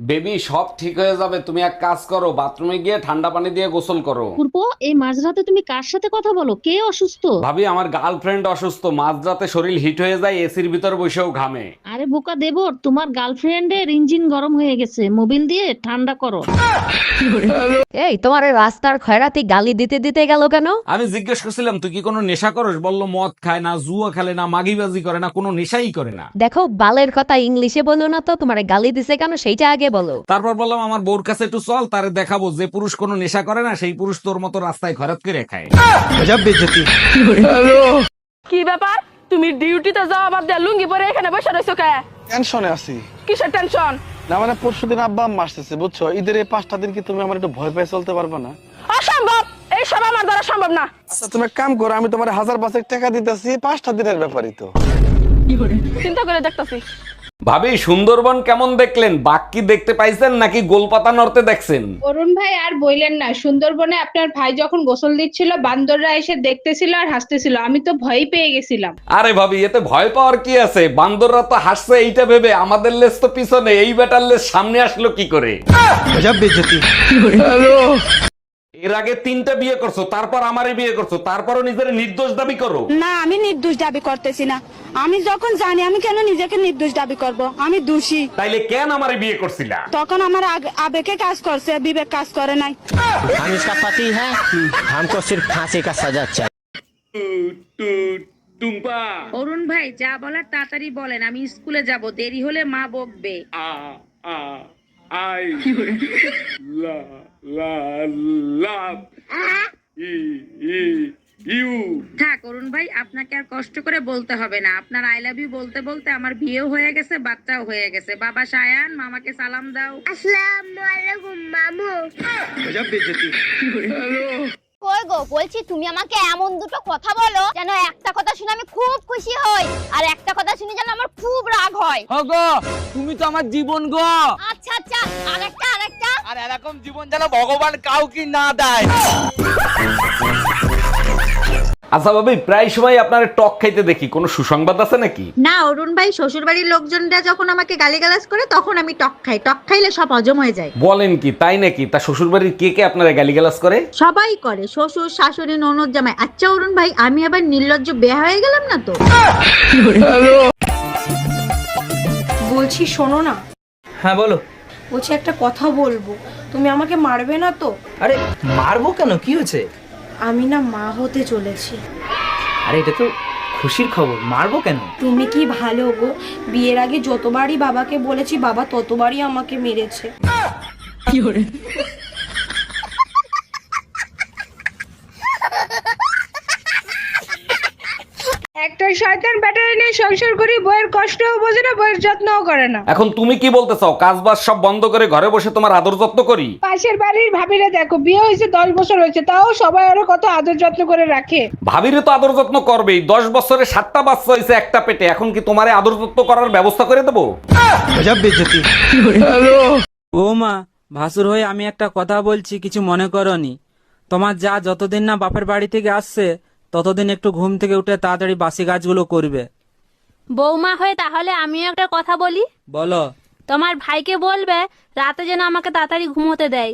Baby সব ঠিক হয়ে যাবে, তুমি এক কাজ করো, বাথরুমে গিয়ে ঠান্ডা পানি দিয়ে গোসল করো। পূর্ব, এই মাঝরাতে তুমি কার সাথে কথা বলো? কে অসুস্থ? ভাবি আমার গার্লফ্রেন্ড অসুস্থ, মাঝরাতে শরীর হিট হয়ে যায়, এসির ভিতর বসেও ঘামে। আরে বোকা দেবর, তোমার গার্লফ্রেন্ডের ইঞ্জিন গরম হয়ে গেছে, মোবিল দিয়ে ঠান্ডা করো। এই তোমার ওই রাস্তার খয়রাতি গালি দিতে দিতে গেল কেন? আমি জিজ্ঞেস করছিলাম তুই কি কোনো নেশা করস, বললো মদ খায় না, জুয়া খেলে না, মাগিবাজি করে না, কোনো নেশাই করে না। দেখো, বালের কথা ইংলিশে বলো না তো, তোমার গালি দিছে কেন সেইটা আগে বলো। তারপর বললাম আমার বউর কাছে একটু চল, তারে দেখাবো যে পুরুষ কোনো নেশা করে না, সেই পুরুষ তোর মতো রাস্তায় খরচ করে খায়। কি ব্যাপার, তুমি ডিউটিতে যাওয়া বাদ দিয়ে লুঙ্গি পরে এখানে বসে রইছো কে? টেনশনে আছি। কিসের টেনশন? না মানে পরশুদিন আব্বা আম্মা আসতেছে বুঝছো, ঈদের এই 5টা দিন কি তুমি আমার একটু ভয় পেয়ে চলতে পারবে না? অসম্ভব, এই সব আমার দ্বারা সম্ভব না। আচ্ছা তুমি এক কাম করো, আমি তোমার 1000 টাকা দিতেছি, 5টা দিনের ব্যাপারই তো। চিন্তা করে দেখতেছি। ভাবি সুন্দরবন কেমন দেখলেন? বাঘ কি দেখতে পাইছেন নাকি গোলপাতা নড়তে দেখছেন? অরুণ ভাই আর বইলেন না, সুন্দরবনে আপনার ভাই যখন গোসল দিচ্ছিল বান্দররা এসে দেখতেছিল আর হাসতেছিল, আমি তো ভয়ই পেয়ে গেছিলাম। আরে ভাবি এতে ভয় পাওয়ার কি আছে, বান্দররা তো হাসছে এইটা ভেবে, আমাদের লেজ তো পিছনে, এই বেটার লেজ সামনে আসলো কি করে? এর আগে 3টা বিয়ে করছো, তারপর আমারে বিয়ে করছো, তারপরও নিজের নির্দোষ দাবি করো। না, আমি নির্দোষ দাবি করতেছি না। আমি যখন জানি, আমি কেন নিজেকে নির্দোষ দাবি করব? আমি দোষী। তাইলে কেন আমারে বিয়ে করছিলা? তখন আমার আবেগে কাজ করছে, বিবেক কাজ করে নাই। हम इसका पति है, हमको सिर्फ फांसी का सजा चाहिए। অরুণ ভাই যা বলার তাড়াতাড়ি বলেন, আমি স্কুলে যাব, দেরি হলে মা বকবে। থাক অরুণ ভাই, আপনাকে আর কষ্ট করে বলতে হবে না, আপনার আই লাভ ইউ বলতে বলতে আমার বিয়েও হয়ে গেছে, বাচ্চাও হয়ে গেছে। বাবা সায়ান, মামাকে সালাম দাও। আসসালামু আলাইকুম মামু। কই গো, বলছি তুমি আমাকে এমন দুটো কথা বলো যেন একটা কথা শুনে আমি খুব খুশি হই, আর একটা কথা শুনে যেন আমার খুব রাগ হয়। গো, তুমি তো আমার জীবন গো। আচ্ছা আচ্ছা, আরেকটা। আর এরকম জীবন যেন ভগবান কাউকে না দেয়। আচ্ছা ভাবি, প্রায় সময় আপনার টক খাইতে দেখি, কোনো সুসংবাদ আছে নাকি? না অরুণ ভাই, শ্বশুর বাড়ির লোকজনরা যখন আমাকে গালিগালাজ করে তখন আমি টক খাই, টক খাইলে সব হজম হয়ে যায়। বলেন কি, তাই নাকি? তা শ্বশুর বাড়ির কে কে আপনারা গালিগালাজ করে? সবাই করে, শ্বশুর শাশুড়ি ননদ জামাই। আচ্ছা অরুণ ভাই, আমি আবার নির্লজ্জ বেয়া হয়ে গেলাম না তো? বলছি শোনো না, হ্যাঁ বলো। বলছি একটা কথা বলবো, তুমি আমাকে মারবে না তো? আরে মারবো কেন, কি হয়েছে? আমি না মা হতে চলেছি। আরে এটা তো খুশির খবর, মারবো কেন? তুমি কি ভালো গো, বিয়ের আগে যতবারই বাবাকে বলেছি, বাবা ততবারই আমাকে মেরেছে। একটা শয়তান ব্যাটারি নিয়ে সংসার করি, বইয়ের কষ্টও বোঝে না, বইয়ের যত্নও করে না। এখন তুমি কি বলতে চাও, কাজ বাজ সব বন্ধ করে ঘরে বসে তোমার আদর যত্ন করি? পাশের বাড়ির ভাবিরা দেখো, বিয়ে হয়েছে 10 বছর হয়েছে, তাও সবাই ওরা কত আদর যত্ন করে রাখে। ভাবিরে তো আদর যত্ন করবেই, 10 বছরে 7টা বাচ্চা হয়েছে একটা পেটে, এখন কি তোমারে আদর যত্ন করার ব্যবস্থা করে দেবো? ও মা, ভাসুর হয়ে আমি একটা কথা বলছি, কিছু মনে করনি। তোমার যা যতদিন না বাপের বাড়ি থেকে আসছে ততদিন একটু ঘুম থেকে উঠে তাড়াতাড়ি বাসি কাজগুলো করবে। বৌমা হয়ে তাহলে আমিও একটা কথা বলি। বলো। তোমার ভাইকে বলবে রাতে যেন আমাকে তাড়াতাড়ি ঘুমোতে দেয়।